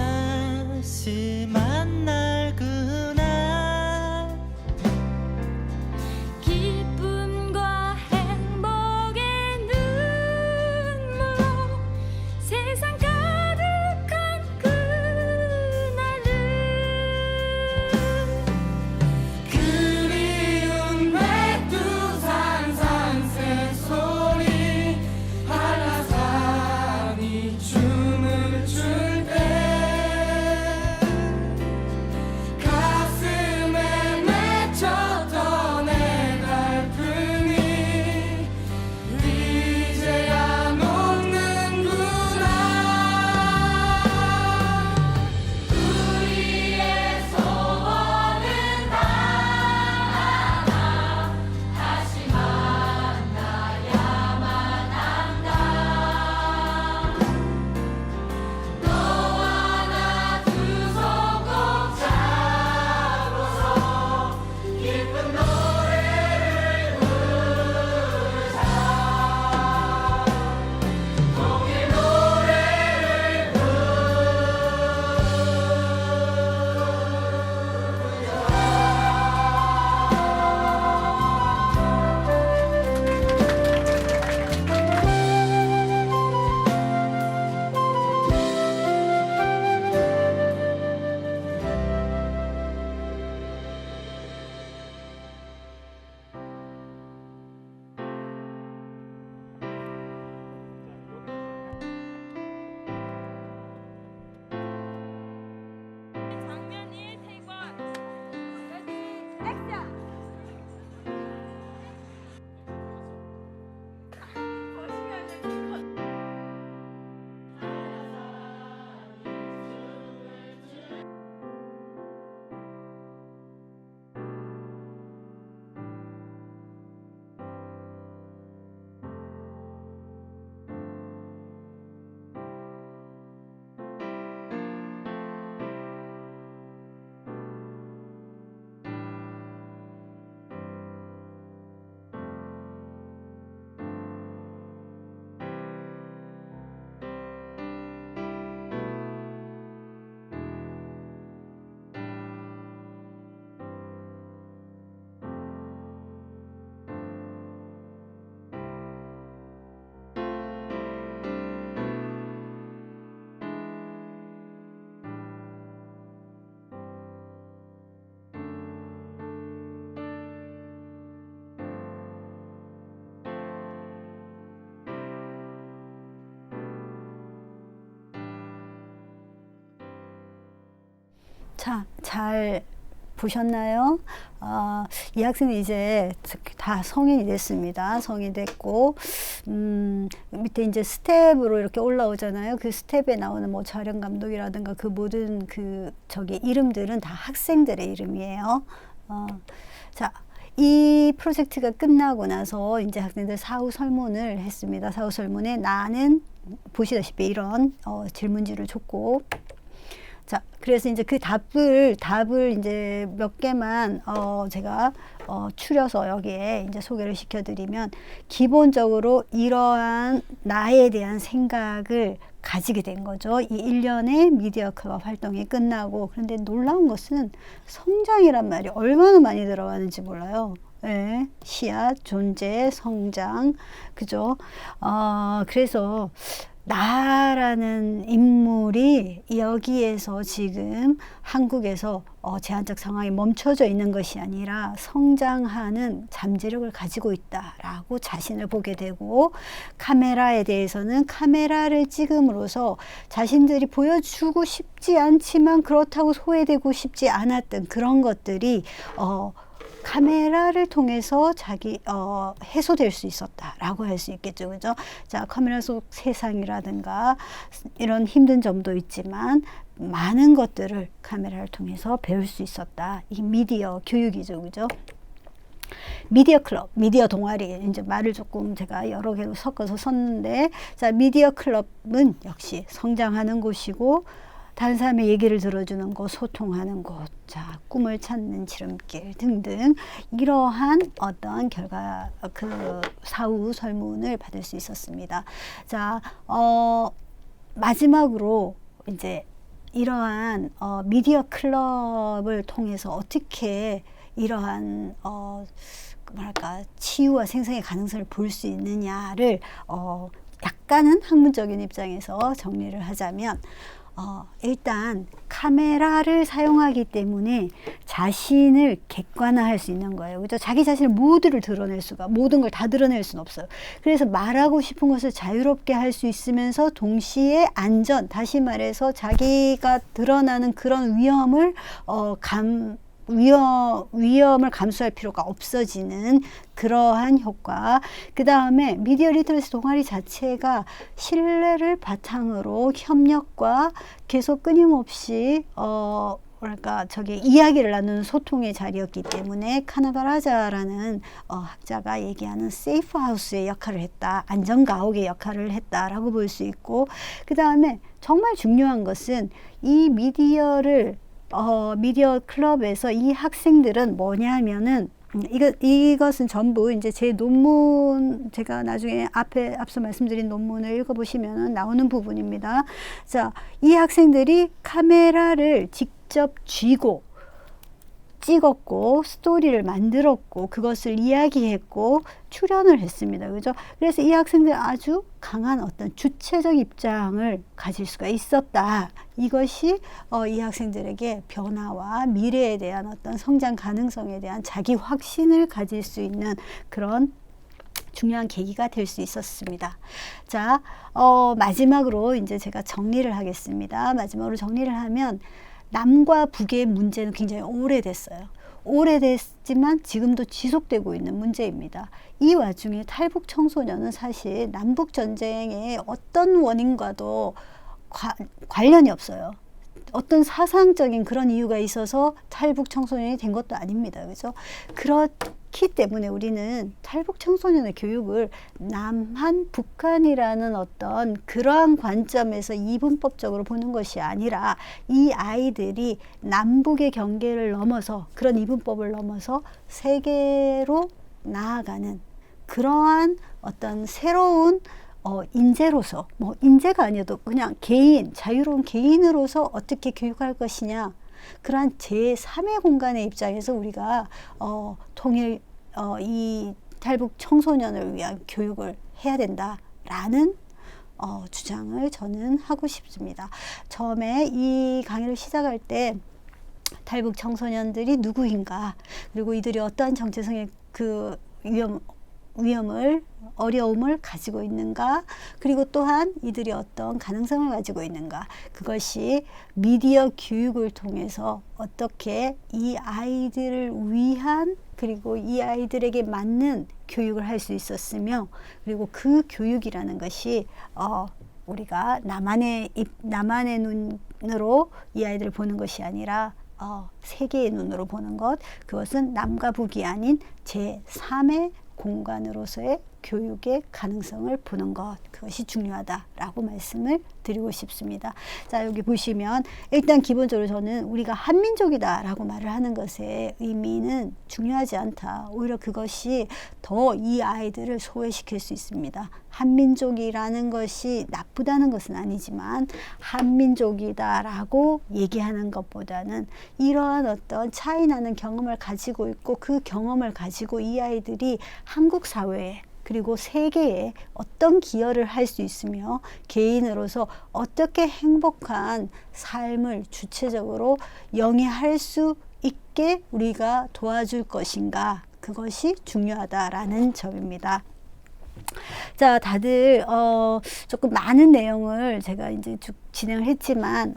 자, 잘 보셨나요? 이 학생이 이제 다 성인이 됐습니다. 성인이 됐고, 밑에 이제 스텝으로 이렇게 올라오잖아요. 그 스텝에 나오는 뭐 촬영 감독이라든가 그 모든 이름들은 다 학생들의 이름이에요. 자, 이 프로젝트가 끝나고 나서 이제 학생들 사후 설문을 했습니다. 사후 설문에 나는 보시다시피 이런 질문지를 줬고, 자, 그래서 이제 그 답을 이제 몇 개만 제가 추려서 여기에 이제 소개를 시켜드리면, 기본적으로 이러한 나에 대한 생각을 가지게 된 거죠. 이 1년의 미디어 클럽 활동이 끝나고. 그런데 놀라운 것은 성장이란 말이 얼마나 많이 들어가는지 몰라요. 네, 씨앗, 존재, 성장, 그죠? 그래서 나라는 인물이 여기에서 지금 한국에서 제한적 상황이 멈춰져 있는 것이 아니라 성장하는 잠재력을 가지고 있다라고 자신을 보게 되고, 카메라에 대해서는 카메라를 찍음으로써 자신들이 보여주고 싶지 않지만 그렇다고 소외되고 싶지 않았던 그런 것들이 카메라를 통해서 해소될 수 있었다라고 할 수 있겠죠. 그죠? 자, 카메라 속 세상이라든가 이런 힘든 점도 있지만 많은 것들을 카메라를 통해서 배울 수 있었다. 이 미디어 교육이죠. 그죠? 미디어 클럽, 미디어 동아리, 이제 말을 조금 제가 여러 개로 섞어서 썼는데, 자, 미디어 클럽은 역시 성장하는 곳이고, 다른 사람의 얘기를 들어주는 곳, 소통하는 곳, 자, 꿈을 찾는 지름길 등등, 이러한 어떤 결과, 사후 설문을 받을 수 있었습니다. 자, 마지막으로 이제 이러한 미디어 클럽을 통해서 어떻게 이러한 치유와 생성의 가능성을 볼 수 있느냐를 약간은 학문적인 입장에서 정리를 하자면, 일단 카메라를 사용하기 때문에 자신을 객관화할 수 있는 거예요. 그죠? 자기 자신을 모든 걸 다 드러낼 수는 없어요. 그래서 말하고 싶은 것을 자유롭게 할 수 있으면서 동시에 다시 말해서 자기가 드러나는 그런 위험을 감수할 필요가 없어지는 그러한 효과. 그 다음에 미디어 리터러시 동아리 자체가 신뢰를 바탕으로 협력과 계속 끊임없이 이야기를 나누는 소통의 자리였기 때문에, 카나바라자라는 학자가 얘기하는 세이프 하우스의 역할을 했다, 안전가옥의 역할을 했다라고 볼 수 있고, 그 다음에 정말 중요한 것은 이 미디어 클럽에서 이 학생들은 뭐냐면은, 이것은 전부 이제 제 논문, 제가 나중에 앞서 말씀드린 논문을 읽어보시면 나오는 부분입니다. 자, 이 학생들이 카메라를 직접 쥐고 찍었고, 스토리를 만들었고, 그것을 이야기했고, 출연을 했습니다. 그죠? 그래서 이 학생들 아주 강한 어떤 주체적 입장을 가질 수가 있었다. 이것이 이 학생들에게 변화와 미래에 대한 어떤 성장 가능성에 대한 자기 확신을 가질 수 있는 그런 중요한 계기가 될 수 있었습니다. 자, 마지막으로 이제 제가 정리를 하겠습니다. 마지막으로 정리를 하면, 남과 북의 문제는 굉장히 오래됐어요. 오래됐지만 지금도 지속되고 있는 문제입니다. 이 와중에 탈북 청소년은 사실 남북 전쟁의 어떤 원인과도 관련이 없어요. 어떤 사상적인 그런 이유가 있어서 탈북 청소년이 된 것도 아닙니다. 그죠? 그렇기 때문에 우리는 탈북 청소년의 교육을 남한, 북한이라는 어떤 그러한 관점에서 이분법적으로 보는 것이 아니라, 이 아이들이 남북의 경계를 넘어서, 그런 이분법을 넘어서 세계로 나아가는 그러한 어떤 새로운 인재로서, 뭐 인재가 아니어도 그냥 자유로운 개인으로서 어떻게 교육할 것이냐, 그러한 제3의 공간의 입장에서 우리가 이 탈북 청소년을 위한 교육을 해야 된다라는 주장을 저는 하고 싶습니다. 처음에 이 강의를 시작할 때 탈북 청소년들이 누구인가, 그리고 이들이 어떠한 정체성의 어려움을 가지고 있는가, 그리고 또한 이들이 어떤 가능성을 가지고 있는가, 그것이 미디어 교육을 통해서 어떻게 이 아이들을 위한, 그리고 이 아이들에게 맞는 교육을 할 수 있었으며, 그리고 그 교육이라는 것이 우리가 나만의 눈으로 이 아이들을 보는 것이 아니라 세계의 눈으로 보는 것, 그것은 남과 북이 아닌 제3의 공간으로서의 교육의 가능성을 보는 것, 그것이 중요하다라고 말씀을 드리고 싶습니다. 자, 여기 보시면 일단 기본적으로 저는 우리가 한민족이다라고 말을 하는 것의 의미는 중요하지 않다. 오히려 그것이 더 이 아이들을 소외시킬 수 있습니다. 한민족이라는 것이 나쁘다는 것은 아니지만 한민족이다라고 얘기하는 것보다는 이러한 어떤 차이나는 경험을 가지고 있고, 그 경험을 가지고 이 아이들이 한국 사회에 그리고 세계에 어떤 기여를 할 수 있으며 개인으로서 어떻게 행복한 삶을 주체적으로 영위할 수 있게 우리가 도와줄 것인가, 그것이 중요하다라는 점입니다. 자, 다들 조금 많은 내용을 제가 이제 쭉 진행을 했지만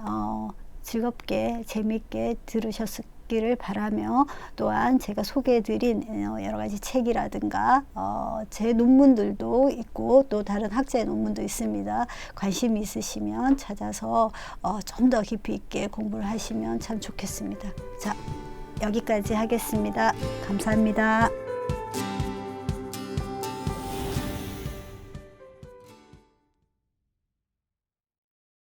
즐겁게 재미있게 들으셨기를 바라며, 또한 제가 소개해드린 여러 가지 책이라든가 제 논문들도 있고 또 다른 학자의 논문도 있습니다. 관심이 있으시면 찾아서 좀 더 깊이 있게 공부를 하시면 참 좋겠습니다. 자, 여기까지 하겠습니다. 감사합니다.